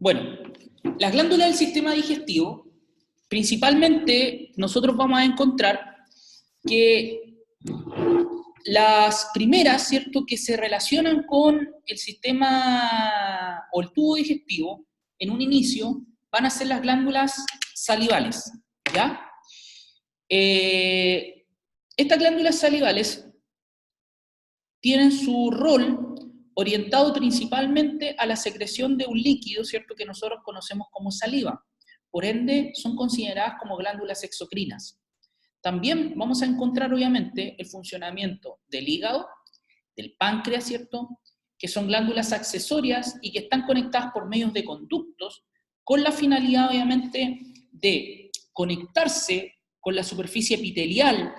Bueno, las glándulas del sistema digestivo, principalmente nosotros vamos a encontrar que las primeras, ¿cierto?, que se relacionan con el sistema o el tubo digestivo en un inicio van a ser las glándulas salivales, ¿ya? Estas glándulas salivales tienen su rol orientado principalmente a la secreción de un líquido, ¿cierto?, que nosotros conocemos como saliva. Por ende, son consideradas como glándulas exocrinas. También vamos a encontrar, obviamente, el funcionamiento del hígado, del páncreas, ¿cierto?, que son glándulas accesorias y que están conectadas por medios de conductos, con la finalidad, obviamente, de conectarse con la superficie epitelial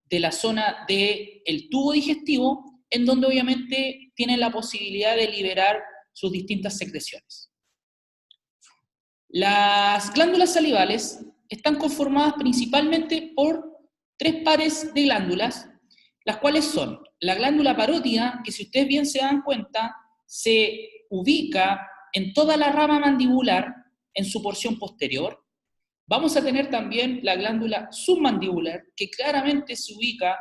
de la zona del tubo digestivo, en donde obviamente tienen la posibilidad de liberar sus distintas secreciones. Las glándulas salivales están conformadas principalmente por tres pares de glándulas, las cuales son la glándula parótida, que si ustedes bien se dan cuenta, se ubica en toda la rama mandibular en su porción posterior. Vamos a tener también la glándula submandibular, que claramente se ubica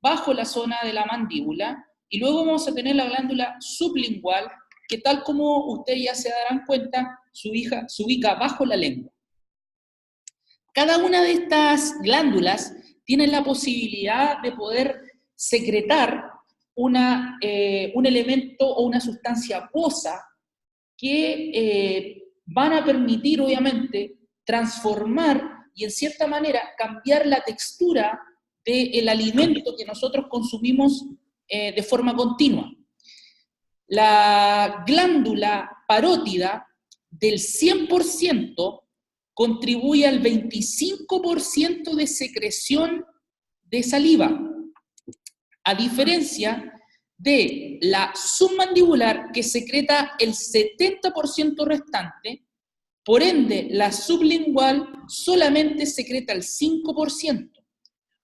bajo la zona de la mandíbula, y luego vamos a tener la glándula sublingual, que tal como ustedes ya se darán cuenta, se ubica bajo la lengua. Cada una de estas glándulas tiene la posibilidad de poder secretar un elemento o una sustancia acuosa que van a permitir, obviamente, transformar y en cierta manera cambiar la textura del alimento que nosotros consumimos de forma continua. La glándula parótida del 100% contribuye al 25% de secreción de saliva, a diferencia de la submandibular, que secreta el 70% restante. Por ende, la sublingual solamente secreta el 5%.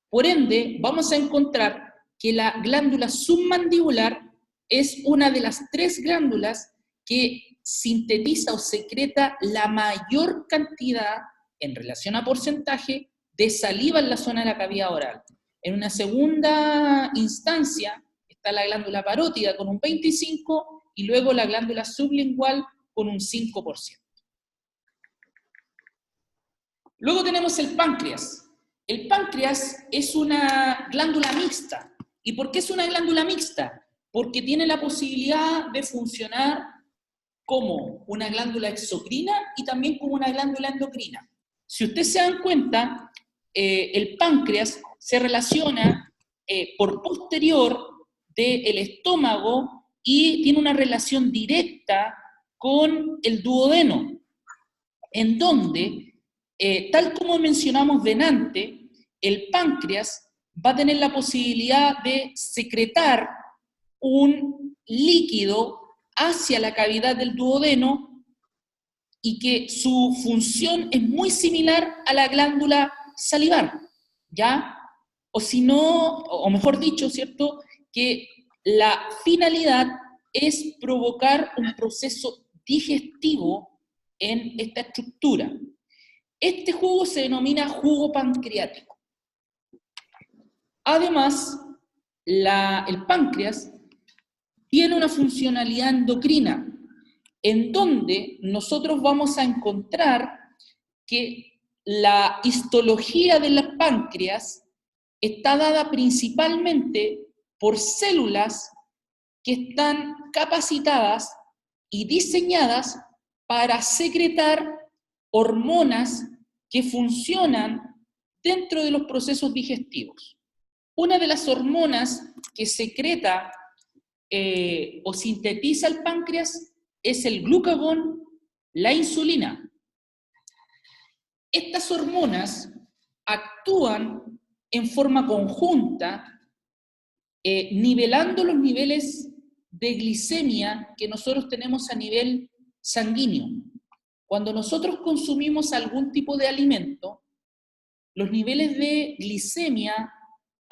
Por ende, vamos a encontrar que la glándula submandibular es una de las tres glándulas que sintetiza o secreta la mayor cantidad, en relación a porcentaje, de saliva en la zona de la cavidad oral. En una segunda instancia está la glándula parótida con un 25% y luego la glándula sublingual con un 5%. Luego tenemos el páncreas. El páncreas es una glándula mixta. ¿Y por qué es una glándula mixta? Porque tiene la posibilidad de funcionar como una glándula exocrina y también como una glándula endocrina. Si ustedes se dan cuenta, el páncreas se relaciona por posterior del estómago y tiene una relación directa con el duodeno, en donde, tal como mencionamos delante, el páncreas va a tener la posibilidad de secretar un líquido hacia la cavidad del duodeno y que su función es muy similar a la glándula salivar, ¿ya? O si no, o mejor dicho, ¿cierto?, que la finalidad es provocar un proceso digestivo en esta estructura. Este jugo se denomina jugo pancreático. Además, el páncreas tiene una funcionalidad endocrina, en donde nosotros vamos a encontrar que la histología del páncreas está dada principalmente por células que están capacitadas y diseñadas para secretar hormonas que funcionan dentro de los procesos digestivos. Una de las hormonas que secreta o sintetiza el páncreas es el glucagón, la insulina. Estas hormonas actúan en forma conjunta, nivelando los niveles de glicemia que nosotros tenemos a nivel sanguíneo. Cuando nosotros consumimos algún tipo de alimento, los niveles de glicemia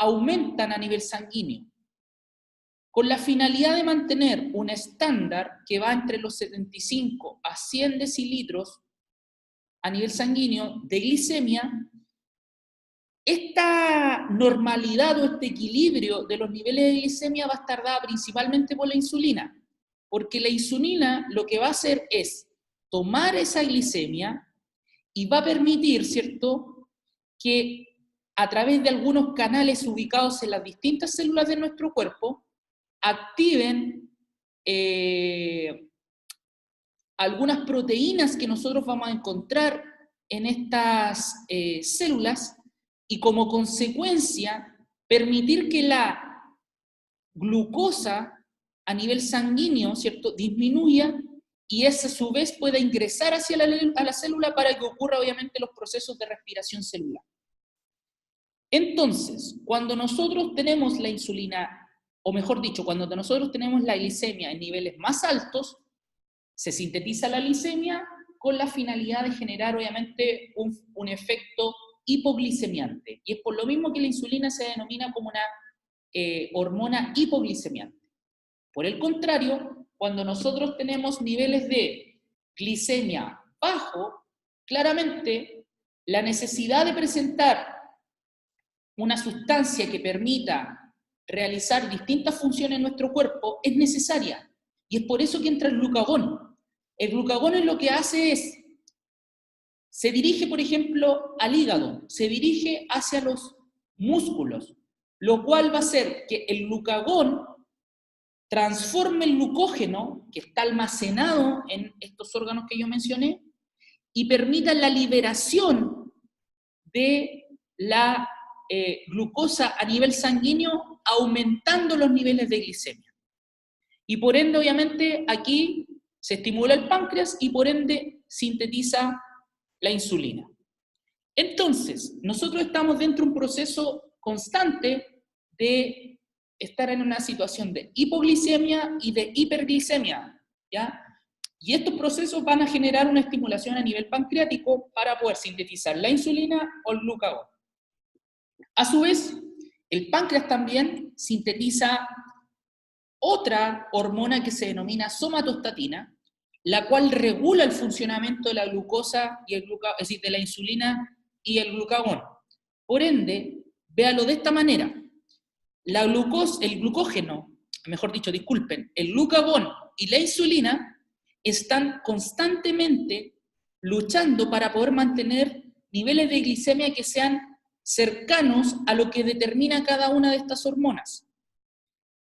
aumentan a nivel sanguíneo. con la finalidad de mantener un estándar que va entre los 75 a 100 decilitros a nivel sanguíneo de glicemia. Esta normalidad o este equilibrio de los niveles de glicemia va a estar dada principalmente por la insulina, porque la insulina lo que va a hacer es tomar esa glicemia y va a permitir, ¿cierto?, que a través de algunos canales ubicados en las distintas células de nuestro cuerpo, activen algunas proteínas que nosotros vamos a encontrar en estas células, y como consecuencia permitir que la glucosa a nivel sanguíneo, ¿cierto?, disminuya, y esa a su vez pueda ingresar hacia la célula para que ocurra obviamente los procesos de respiración celular. Entonces, cuando nosotros tenemos la insulina, o mejor dicho, cuando nosotros tenemos la glicemia en niveles más altos, se sintetiza la glicemia con la finalidad de generar obviamente un efecto hipoglicemiante. Y es por lo mismo que la insulina se denomina como una hormona hipoglicemiante. Por el contrario, cuando nosotros tenemos niveles de glicemia bajo, claramente la necesidad de presentar una sustancia que permita realizar distintas funciones en nuestro cuerpo es necesaria. Y es por eso que entra el glucagón. El glucagón lo que hace es, se dirige, por ejemplo, al hígado, se dirige hacia los músculos, lo cual va a hacer que el glucagón transforme el glucógeno, que está almacenado en estos órganos que yo mencioné, y permita la liberación de la glucosa a nivel sanguíneo, aumentando los niveles de glicemia. Y por ende, obviamente, aquí se estimula el páncreas y por ende sintetiza la insulina. Entonces, nosotros estamos dentro de un proceso constante de estar en una situación de hipoglicemia y de hiperglicemia, ¿ya? Y estos procesos van a generar una estimulación a nivel pancreático para poder sintetizar la insulina o el glucagón. A su vez, el páncreas también sintetiza otra hormona que se denomina somatostatina, la cual regula el funcionamiento de la glucosa y el glucagón, es decir, de la insulina y el glucagón. Por ende, véalo de esta manera. El glucógeno, mejor dicho, disculpen, el glucagón y la insulina están constantemente luchando para poder mantener niveles de glicemia que sean cercanos a lo que determina cada una de estas hormonas.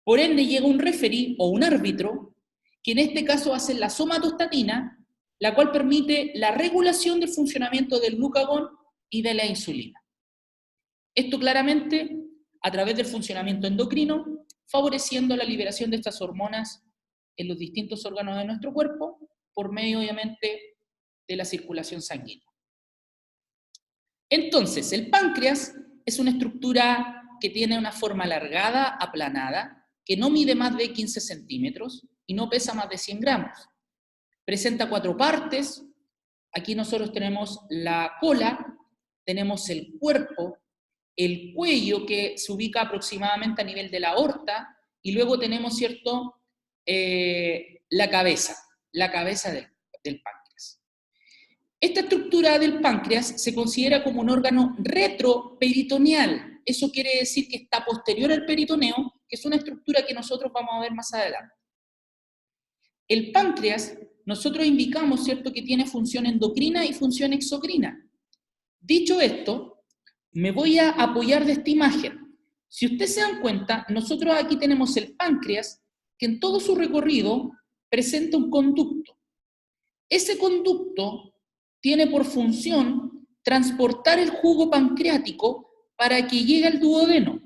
Por ende, llega un referee o un árbitro, que en este caso hace la somatostatina, la cual permite la regulación del funcionamiento del glucagón y de la insulina. Esto claramente a través del funcionamiento endocrino, favoreciendo la liberación de estas hormonas en los distintos órganos de nuestro cuerpo, por medio, obviamente, de la circulación sanguínea. Entonces, el páncreas es una estructura que tiene una forma alargada, aplanada, que no mide más de 15 centímetros y no pesa más de 100 gramos. Presenta 4 partes. Aquí nosotros tenemos la cola, tenemos el cuerpo, el cuello que se ubica aproximadamente a nivel de la aorta, y luego tenemos, ¿cierto?, la cabeza del páncreas. Esta estructura del páncreas se considera como un órgano retroperitoneal. Eso quiere decir que está posterior al peritoneo, que es una estructura que nosotros vamos a ver más adelante. El páncreas, nosotros indicamos, ¿cierto?, que tiene función endocrina y función exocrina. Dicho esto, me voy a apoyar de esta imagen. Si ustedes se dan cuenta, nosotros aquí tenemos el páncreas, que en todo su recorrido presenta un conducto. Ese conducto tiene por función transportar el jugo pancreático para que llegue al duodeno,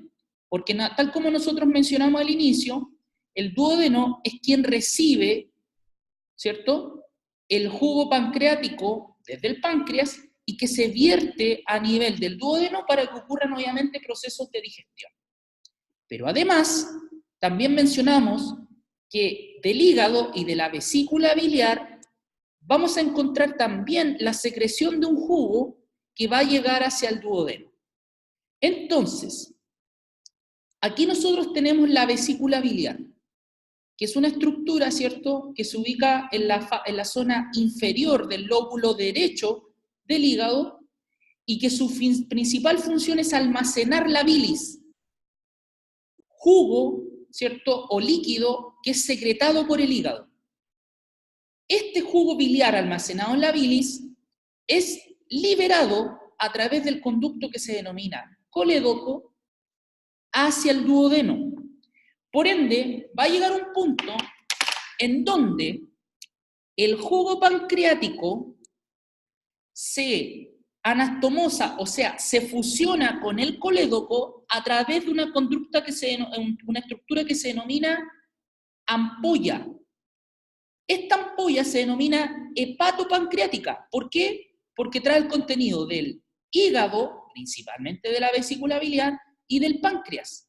porque tal como nosotros mencionamos al inicio, el duodeno es quien recibe, ¿cierto?, el jugo pancreático desde el páncreas y que se vierte a nivel del duodeno para que ocurran obviamente procesos de digestión. Pero además, también mencionamos que del hígado y de la vesícula biliar vamos a encontrar también la secreción de un jugo que va a llegar hacia el duodeno. Entonces, aquí nosotros tenemos la vesícula biliar. que es una estructura, ¿cierto?, que se ubica en la zona inferior del lóbulo derecho del hígado y que su principal función es almacenar la bilis, jugo, ¿cierto?, o líquido que es secretado por el hígado. Este jugo biliar almacenado en la bilis es liberado a través del conducto que se denomina colédoco hacia el duodeno. Por ende, va a llegar un punto en donde el jugo pancreático se anastomosa, o sea, se fusiona con el colédoco a través de una conducta una estructura que se denomina ampolla. Esta ampolla se denomina hepatopancreática. ¿Por qué? Porque trae el contenido del hígado, principalmente de la vesícula biliar, y del páncreas,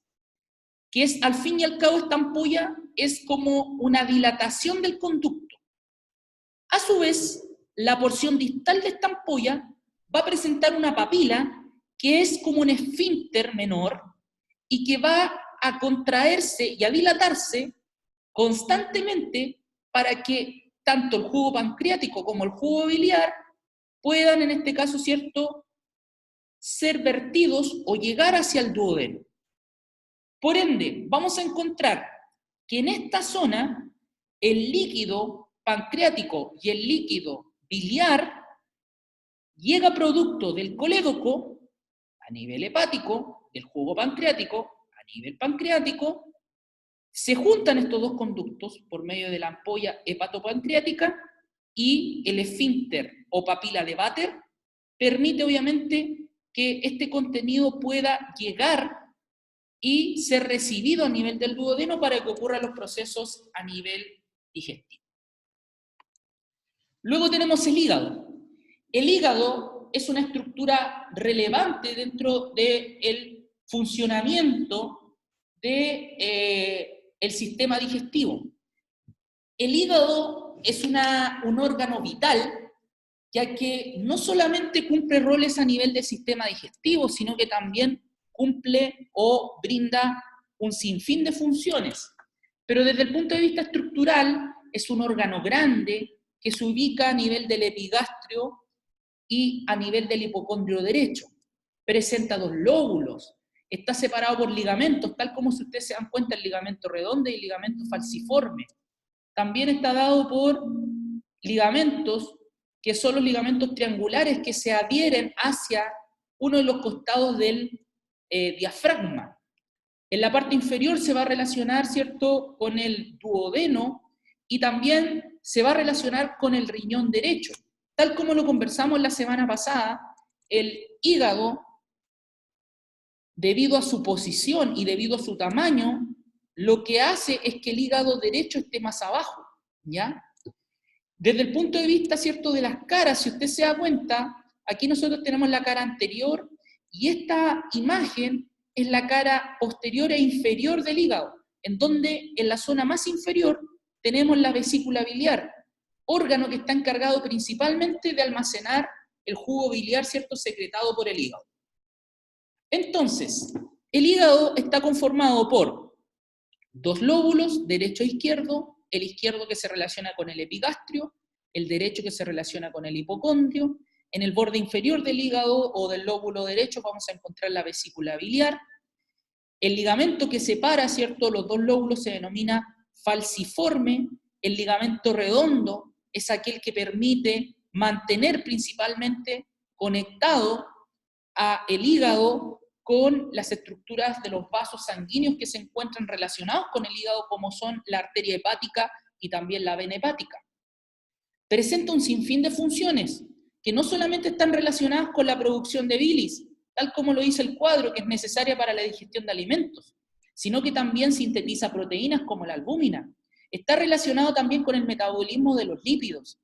que es, al fin y al cabo, esta ampolla es como una dilatación del conducto. A su vez, la porción distal de esta ampolla va a presentar una papila que es como un esfínter menor y que va a contraerse y a dilatarse constantemente para que tanto el jugo pancreático como el jugo biliar puedan, en este caso, ¿cierto?, ser vertidos o llegar hacia el duodeno. Por ende, vamos a encontrar que en esta zona el líquido pancreático y el líquido biliar llega producto del colédoco a nivel hepático, del jugo pancreático a nivel pancreático, se juntan estos dos conductos por medio de la ampolla hepatopancreática y el esfínter o papila de Vater permite obviamente que este contenido pueda llegar y ser recibido a nivel del duodeno para que ocurran los procesos a nivel digestivo. Luego tenemos el hígado. El hígado es una estructura relevante dentro del funcionamiento del sistema digestivo. El hígado es un órgano vital, ya que no solamente cumple roles a nivel del sistema digestivo, sino que también cumple o brinda un sinfín de funciones. Pero desde el punto de vista estructural, es un órgano grande que se ubica a nivel del epigastrio y a nivel del hipocondrio derecho. Presenta dos lóbulos, está separado por ligamentos, tal como si ustedes se dan cuenta el ligamento redondo y el ligamento falciforme. También está dado por ligamentos que son los ligamentos triangulares que se adhieren hacia uno de los costados del diafragma. En la parte inferior se va a relacionar, ¿cierto?, con el duodeno y también se va a relacionar con el riñón derecho. Tal como lo conversamos la semana pasada, el hígado, debido a su posición y debido a su tamaño, lo que hace es que el hígado derecho esté más abajo, ¿ya? Desde el punto de vista, ¿cierto?, de las caras, si usted se da cuenta, aquí nosotros tenemos la cara anterior y esta imagen es la cara posterior e inferior del hígado, en donde en la zona más inferior tenemos la vesícula biliar, órgano que está encargado principalmente de almacenar el jugo biliar, ¿cierto?, secretado por el hígado. Entonces, el hígado está conformado por dos lóbulos, derecho e izquierdo, el izquierdo que se relaciona con el epigastrio, el derecho que se relaciona con el hipocondrio. En el borde inferior del hígado o del lóbulo derecho vamos a encontrar la vesícula biliar. El ligamento que separa, ¿cierto?, los dos lóbulos se denomina falciforme. El ligamento redondo es aquel que permite mantener principalmente conectado a el hígado con las estructuras de los vasos sanguíneos que se encuentran relacionados con el hígado, como son la arteria hepática y también la vena hepática. Presenta un sinfín de funciones que no solamente están relacionadas con la producción de bilis, tal como lo dice el cuadro, que es necesaria para la digestión de alimentos, sino que también sintetiza proteínas como la albúmina. Está relacionado también con el metabolismo de los lípidos.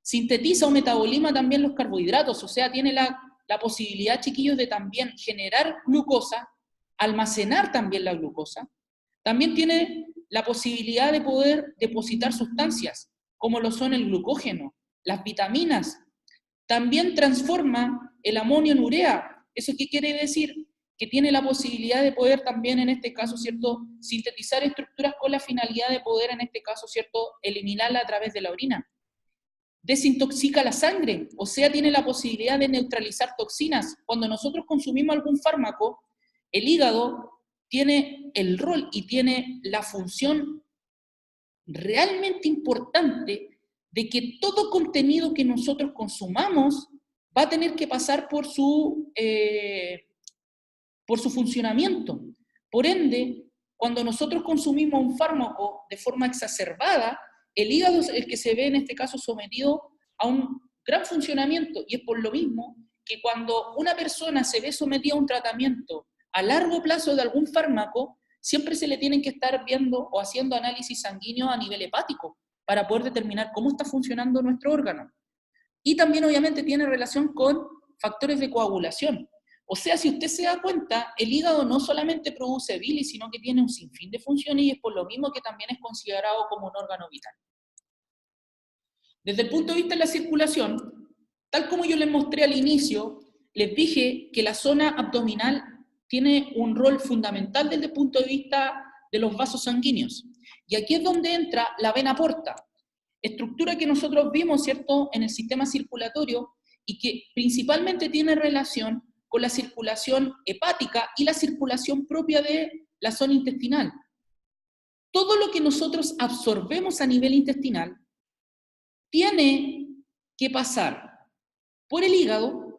Sintetiza o metaboliza también los carbohidratos, o sea, tiene la posibilidad, chiquillos, de también generar glucosa, almacenar también la glucosa. También tiene la posibilidad de poder depositar sustancias, como lo son el glucógeno, las vitaminas. También transforma el amonio en urea. ¿Eso qué quiere decir? que tiene la posibilidad de poder también, en este caso, ¿cierto?, sintetizar estructuras con la finalidad de poder, en este caso, ¿cierto?, eliminarla a través de la orina. Desintoxica la sangre, o sea, tiene la posibilidad de neutralizar toxinas. Cuando nosotros consumimos algún fármaco, el hígado tiene el rol y tiene la función realmente importante de que todo contenido que nosotros consumamos va a tener que pasar por su funcionamiento. Por ende, cuando nosotros consumimos un fármaco de forma exacerbada, el hígado es el que se ve en este caso sometido a un gran funcionamiento, y es por lo mismo que cuando una persona se ve sometida a un tratamiento a largo plazo de algún fármaco, siempre se le tienen que estar viendo o haciendo análisis sanguíneos a nivel hepático para poder determinar cómo está funcionando nuestro órgano. Y también obviamente tiene relación con factores de coagulación. O sea, si usted se da cuenta, el hígado no solamente produce bilis, sino que tiene un sinfín de funciones, y es por lo mismo que también es considerado como un órgano vital. Desde el punto de vista de la circulación, tal como yo les mostré al inicio, les dije que la zona abdominal tiene un rol fundamental desde el punto de vista de los vasos sanguíneos. Y aquí es donde entra la vena porta, estructura que nosotros vimos, ¿cierto?, en el sistema circulatorio, y que principalmente tiene relación con la circulación hepática y la circulación propia de la zona intestinal. Todo lo que nosotros absorbemos a nivel intestinal tiene que pasar por el hígado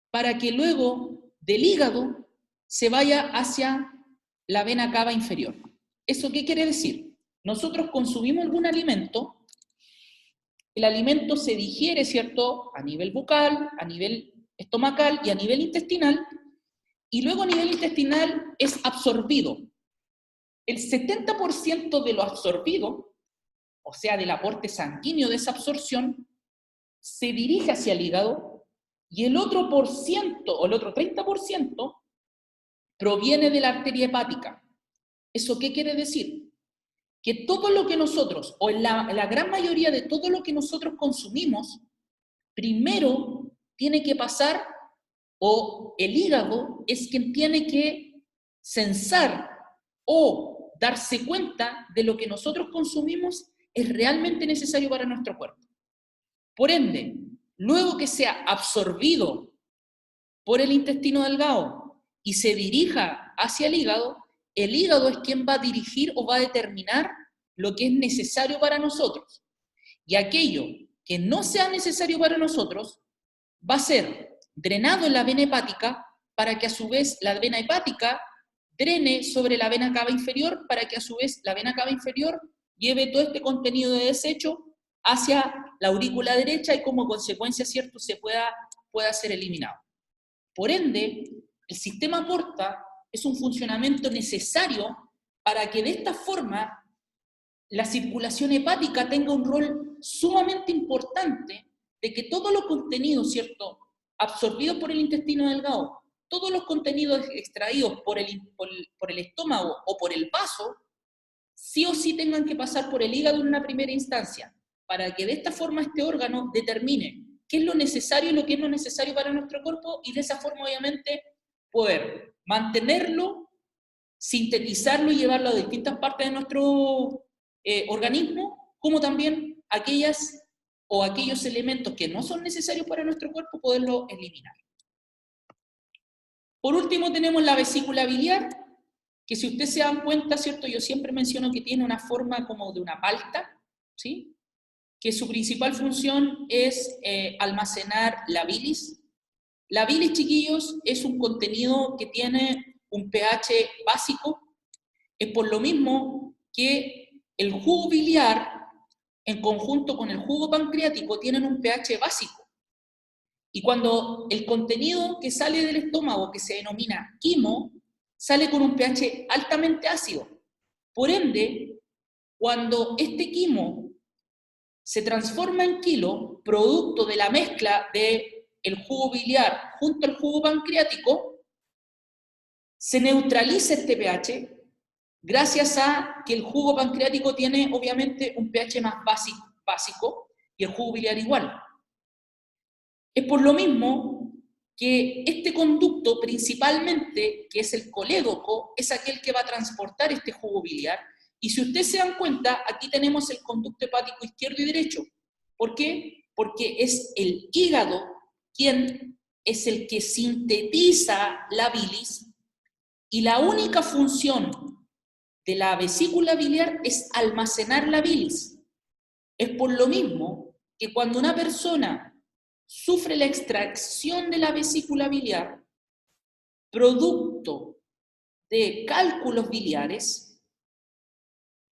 para que luego del hígado se vaya hacia la vena cava inferior. ¿Eso qué quiere decir? Nosotros consumimos algún alimento, el alimento se digiere, ¿cierto?, a nivel bucal, a nivel estomacal y a nivel intestinal, y luego a nivel intestinal es absorbido. El 70% de lo absorbido, o sea, del aporte sanguíneo de esa absorción, se dirige hacia el hígado, y el otro por ciento, o el otro 30%, proviene de la arteria hepática. ¿Eso qué quiere decir? Que todo lo que nosotros, o la gran mayoría de todo lo que nosotros consumimos, primero tiene que pasar, o el hígado es quien tiene que censar o darse cuenta de lo que nosotros consumimos es realmente necesario para nuestro cuerpo. Por ende, luego que sea absorbido por el intestino delgado y se dirija hacia el hígado es quien va a dirigir o va a determinar lo que es necesario para nosotros. Y aquello que no sea necesario para nosotros va a ser drenado en la vena hepática, para que a su vez la vena hepática drene sobre la vena cava inferior, para que a su vez la vena cava inferior lleve todo este contenido de desecho hacia la aurícula derecha, y como consecuencia, ¿cierto?, se pueda ser eliminado. Por ende, el sistema porta es un funcionamiento necesario para que de esta forma la circulación hepática tenga un rol sumamente importante, de que todos los contenidos, ¿cierto?, absorbidos por el intestino delgado, todos los contenidos extraídos por el estómago o por el vaso, sí o sí tengan que pasar por el hígado en una primera instancia, para que de esta forma este órgano determine qué es lo necesario y lo que no es necesario para nuestro cuerpo, y de esa forma obviamente poder mantenerlo, sintetizarlo y llevarlo a distintas partes de nuestro organismo, como también aquellos elementos que no son necesarios para nuestro cuerpo, poderlo eliminar. Por último tenemos la vesícula biliar, que si ustedes se dan cuenta, ¿cierto?, yo siempre menciono que tiene una forma como de una palta, ¿sí?, que su principal función es almacenar la bilis. La bilis, chiquillos, es un contenido que tiene un pH básico. Es por lo mismo que el jugo biliar, en conjunto con el jugo pancreático, tienen un pH básico. Y cuando el contenido que sale del estómago, que se denomina quimo, sale con un pH altamente ácido. Por ende, cuando este quimo se transforma en quilo, producto de la mezcla del jugo biliar junto al jugo pancreático, se neutraliza este pH gracias a que el jugo pancreático tiene obviamente un pH más básico y el jugo biliar igual. Es por lo mismo que este conducto principalmente, que es el colédoco, es aquel que va a transportar este jugo biliar. Y si ustedes se dan cuenta, aquí tenemos el conducto hepático izquierdo y derecho. ¿Por qué? Porque es el hígado quien es el que sintetiza la bilis, y la única función de la vesícula biliar es almacenar la bilis. Es por lo mismo que cuando una persona sufre la extracción de la vesícula biliar, producto de cálculos biliares,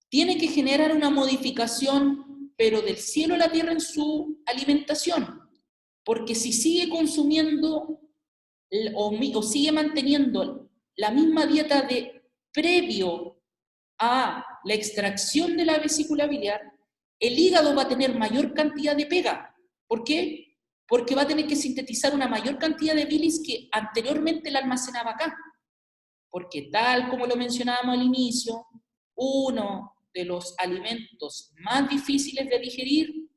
tiene que generar una modificación, pero del cielo a la tierra en su alimentación, porque si sigue consumiendo o sigue manteniendo la misma dieta de previo a la extracción de la vesícula biliar, el hígado va a tener mayor cantidad de pega. ¿Por qué? Porque va a tener que sintetizar una mayor cantidad de bilis que anteriormente la almacenaba acá. Porque tal como lo mencionábamos al inicio, uno de los alimentos más difíciles de digerir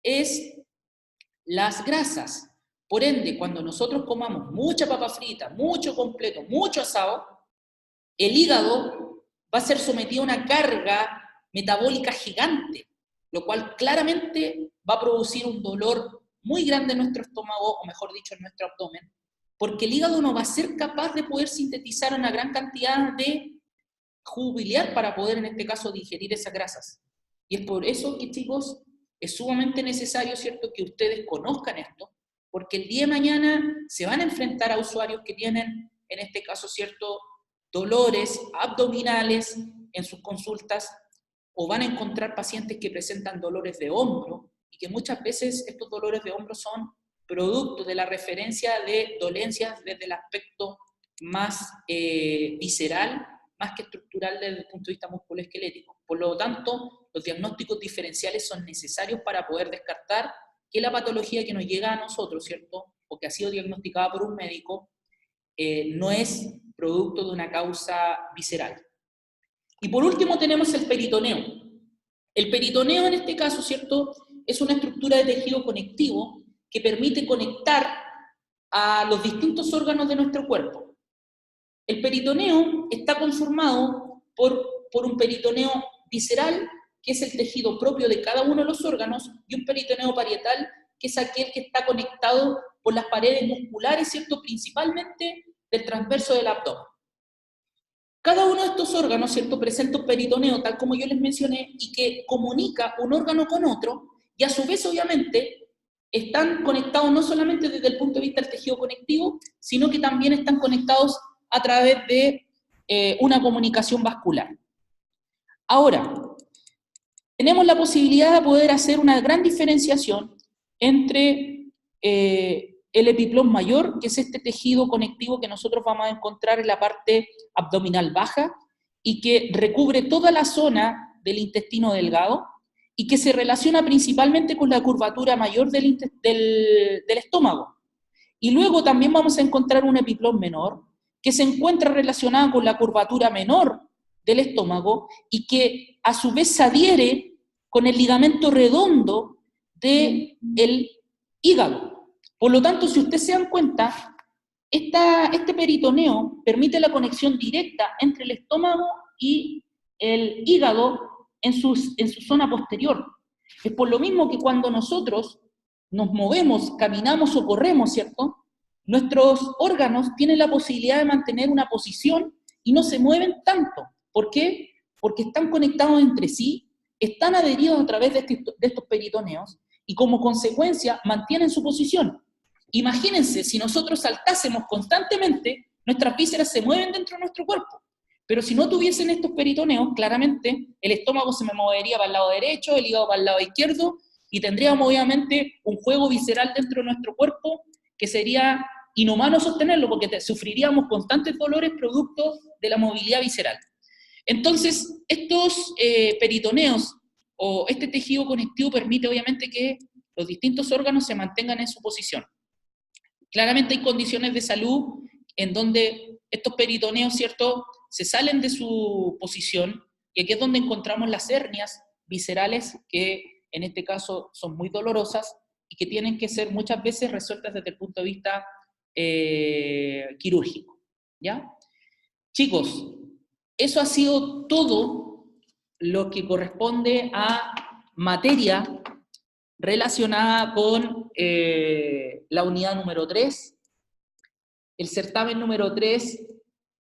es las grasas. Por ende, cuando nosotros comamos mucha papa frita, mucho completo, mucho asado, el hígado va a ser sometido a una carga metabólica gigante, lo cual claramente va a producir un dolor muy grande en nuestro estómago, o mejor dicho, en nuestro abdomen, porque el hígado no va a ser capaz de poder sintetizar una gran cantidad de jugo biliar para poder, en este caso, digerir esas grasas. Y es por eso que, chicos, es sumamente necesario, ¿cierto?, que ustedes conozcan esto, porque el día de mañana se van a enfrentar a usuarios que tienen, en este caso, ¿cierto?, dolores abdominales en sus consultas, o van a encontrar pacientes que presentan dolores de hombro, y que muchas veces estos dolores de hombro son producto de la referencia de dolencias desde el aspecto más visceral, más que estructural desde el punto de vista musculoesquelético. Por lo tanto, los diagnósticos diferenciales son necesarios para poder descartar que la patología que nos llega a nosotros, ¿cierto?, o que ha sido diagnosticada por un médico, no es producto de una causa visceral. Y por último tenemos el peritoneo. El peritoneo en este caso, ¿cierto?, es una estructura de tejido conectivo que permite conectar a los distintos órganos de nuestro cuerpo. El peritoneo está conformado por un peritoneo visceral, que es el tejido propio de cada uno de los órganos, y un peritoneo parietal, que es aquel que está conectado por las paredes musculares, ¿cierto?, principalmente del transverso del abdomen. Cada uno de estos órganos, ¿cierto?, presenta un peritoneo, tal como yo les mencioné, y que comunica un órgano con otro, y a su vez, obviamente, están conectados no solamente desde el punto de vista del tejido conectivo, sino que también están conectados a través de una comunicación vascular. Ahora, tenemos la posibilidad de poder hacer una gran diferenciación entre el epiplón mayor, que es este tejido conectivo que nosotros vamos a encontrar en la parte abdominal baja y que recubre toda la zona del intestino delgado y que se relaciona principalmente con la curvatura mayor del estómago. Y luego también vamos a encontrar un epiplón menor que se encuentra relacionado con la curvatura menor del estómago y que a su vez se adhiere con el ligamento redondo del hígado. Por lo tanto, si ustedes se dan cuenta, este peritoneo permite la conexión directa entre el estómago y el hígado en su zona posterior. Es por lo mismo que cuando nosotros nos movemos, caminamos o corremos, ¿cierto?, nuestros órganos tienen la posibilidad de mantener una posición y no se mueven tanto. ¿Por qué? Porque están conectados entre sí, están adheridos a través de estos peritoneos y como consecuencia mantienen su posición. Imagínense, si nosotros saltásemos constantemente, nuestras vísceras se mueven dentro de nuestro cuerpo. Pero si no tuviesen estos peritoneos, claramente el estómago se me movería para el lado derecho, el hígado para el lado izquierdo, y tendríamos obviamente un juego visceral dentro de nuestro cuerpo que sería inhumano sostenerlo, porque sufriríamos constantes dolores producto de la movilidad visceral. Entonces, estos peritoneos o este tejido conectivo permite obviamente que los distintos órganos se mantengan en su posición. Claramente hay condiciones de salud en donde estos peritoneos, ¿cierto?, se salen de su posición, y aquí es donde encontramos las hernias viscerales, que en este caso son muy dolorosas y que tienen que ser muchas veces resueltas desde el punto de vista quirúrgico, ¿ya? Chicos, eso ha sido todo lo que corresponde a materia relacionada con la unidad número 3. El certamen número 3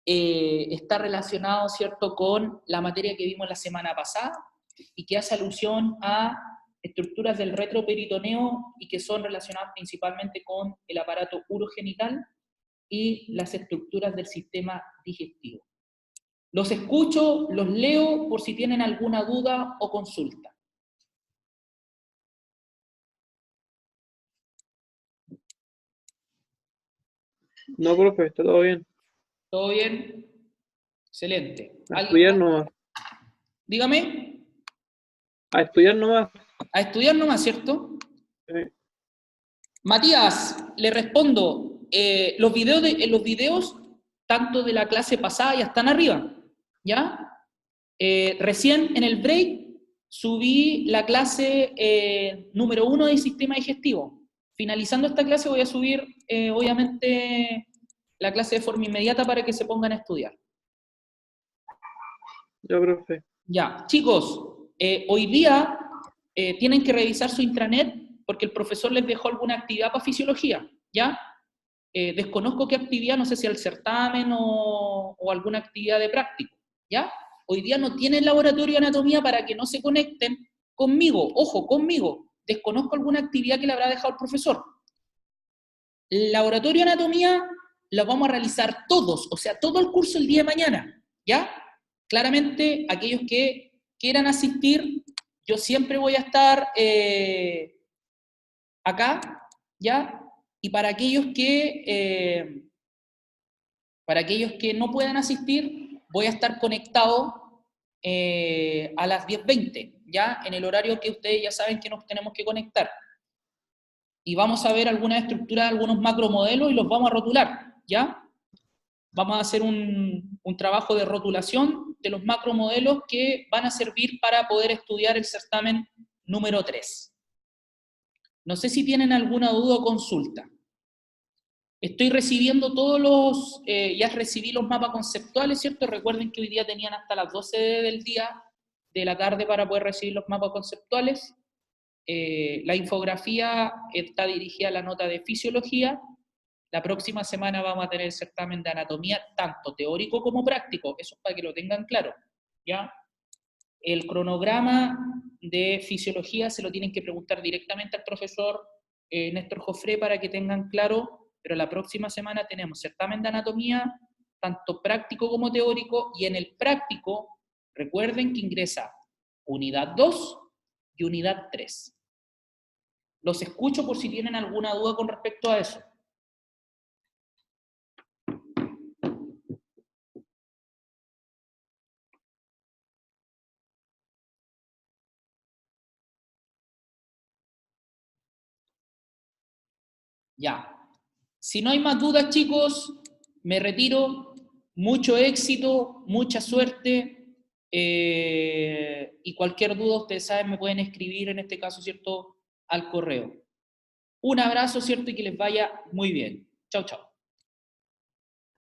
está relacionado, ¿cierto?, con la materia que vimos la semana pasada y que hace alusión a estructuras del retroperitoneo y que son relacionadas principalmente con el aparato urogenital y las estructuras del sistema digestivo. Los escucho, los leo por si tienen alguna duda o consulta. No, profe, está todo bien. ¿Todo bien? Excelente. A estudiar nomás. Dígame. A estudiar nomás. A estudiar nomás, ¿cierto? Sí. Matías, le respondo. Los videos, tanto de la clase pasada, ya están arriba. ¿Ya? Recién en el break subí la clase número 1 del sistema digestivo. Finalizando esta clase voy a subir, obviamente, la clase de forma inmediata para que se pongan a estudiar. Ya, profe. Ya, chicos, hoy día tienen que revisar su intranet porque el profesor les dejó alguna actividad para fisiología, ¿ya? Desconozco qué actividad, no sé si el certamen o alguna actividad de práctico, ¿ya? Hoy día no tienen laboratorio de anatomía para que no se conecten conmigo, ojo, conmigo. Desconozco alguna actividad que le habrá dejado el profesor. El laboratorio de anatomía lo vamos a realizar todos, o sea, todo el curso el día de mañana, ¿ya? Claramente, aquellos que quieran asistir, yo siempre voy a estar acá, ¿ya? Y para aquellos que no puedan asistir, voy a estar conectado a las 10:20, ¿ya? En el horario que ustedes ya saben que nos tenemos que conectar. Y vamos a ver algunas estructuras, algunos macromodelos y los vamos a rotular, ¿ya? Vamos a hacer un trabajo de rotulación de los macromodelos que van a servir para poder estudiar el certamen número 3. No sé si tienen alguna duda o consulta. Estoy recibiendo todos los, ya recibí los mapas conceptuales, ¿cierto? Recuerden que hoy día tenían hasta las 12 del día de la tarde para poder recibir los mapas conceptuales. La infografía está dirigida a la nota de fisiología. La próxima semana vamos a tener el certamen de anatomía, tanto teórico como práctico, eso es para que lo tengan claro, ¿ya? El cronograma de fisiología se lo tienen que preguntar directamente al profesor Néstor Jofré para que tengan claro, pero la próxima semana tenemos certamen de anatomía, tanto práctico como teórico, y en el práctico, recuerden que ingresa unidad 2 y unidad 3. Los escucho por si tienen alguna duda con respecto a eso. Ya. Si no hay más dudas, chicos, me retiro. Mucho éxito, mucha suerte. Y cualquier duda, ustedes saben, me pueden escribir, en este caso, ¿cierto?, al correo. Un abrazo, ¿cierto? Y que les vaya muy bien. Chao, chao.